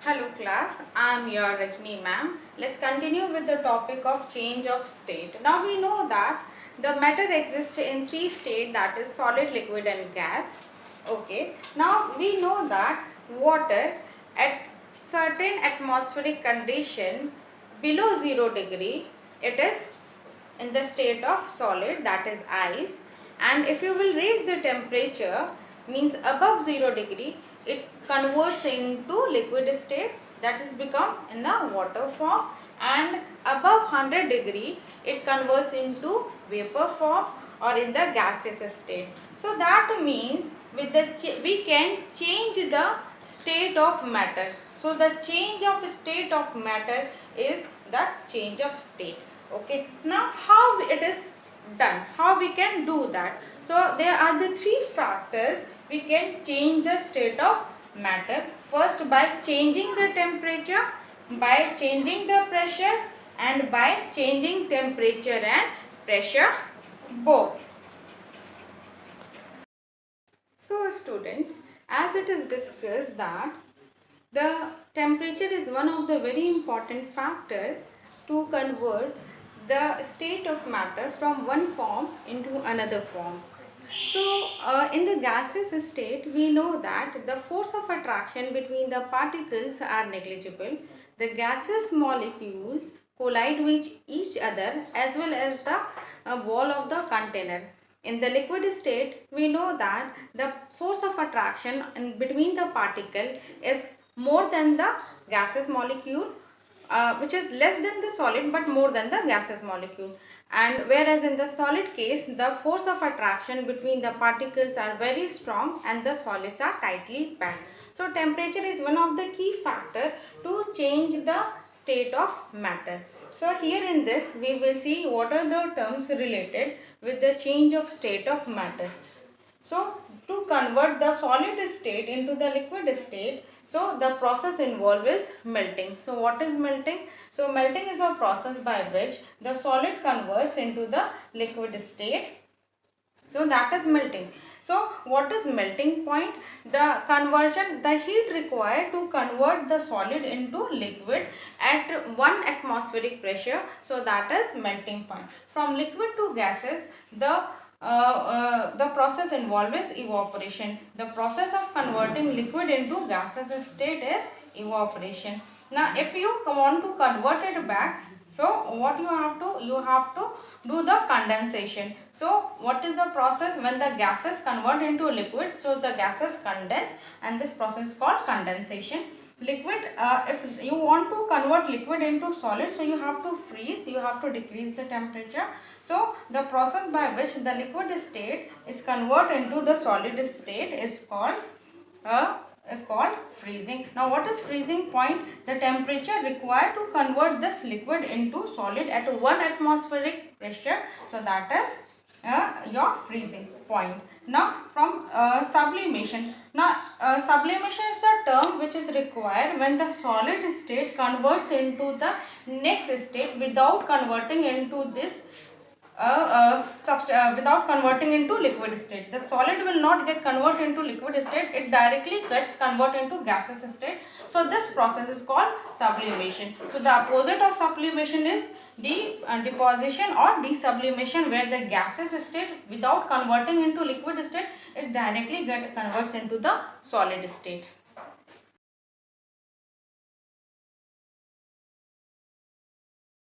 Hello class, I am your Rajni ma'am. Let's continue with the topic of change of state. Now we know that the matter exists in three states, that is solid, liquid and gas. Okay. Now we know that water at certain atmospheric condition below 0 degree, it is in the state of solid, that is ice, and if you will raise the temperature, means above 0 degree, it converts into liquid state, that is become in the water form, and above 100 degree it converts into vapor form or in the gaseous state. So that means with the we can change the state of matter. So the change of state of matter is the change of state. Okay, now how it is done, how we can do that? So there are the three factors we can change the state of matter. First, by changing the temperature, by changing the pressure, and by changing temperature and pressure both. So students, as it is discussed that the temperature is one of the very important factor to convert the state of matter from one form into another form. So, in the gaseous state, we know that the force of attraction between the particles are negligible. The gaseous molecules collide with each other as well as the wall of the container. In the liquid state, we know that the force of attraction in between the particle is more than the gaseous molecule, which is less than the solid but more than the gaseous molecule. And whereas in the solid case, the force of attraction between the particles are very strong and the solids are tightly packed. So temperature is one of the key factor to change the state of matter. So here in this we will see what are the terms related with the change of state of matter. So to convert the solid state into the liquid state, so the process involved is melting. So what is melting? So melting is a process by which the solid converts into the liquid state. So that is melting. So what is melting point? The conversion, the heat required to convert the solid into liquid at 1 atmospheric pressure. So that is melting point. From liquid to gases, the process involved is evaporation. The process of converting liquid into gaseous state is evaporation. Now if you want to convert it back, so what you have to do the condensation. So what is the process when the gases convert into liquid? So the gases condense and this process is called condensation. Liquid, if you want to convert liquid into solid, so you have to freeze, you have to decrease the temperature. So the process by which the liquid state is converted into the solid state is called freezing. Now what is freezing point? The temperature required to convert this liquid into solid at 1 atmospheric pressure. So that is your freezing point. Now from sublimation. Now sublimation is a term which is required when the solid state converts into the next state without converting into this without converting into liquid state. The solid will not get converted into liquid state, it directly gets converted into gaseous state. So this process is called sublimation. So the opposite of sublimation is the deposition or desublimation, where the gaseous state without converting into liquid state, it directly converts into the solid state.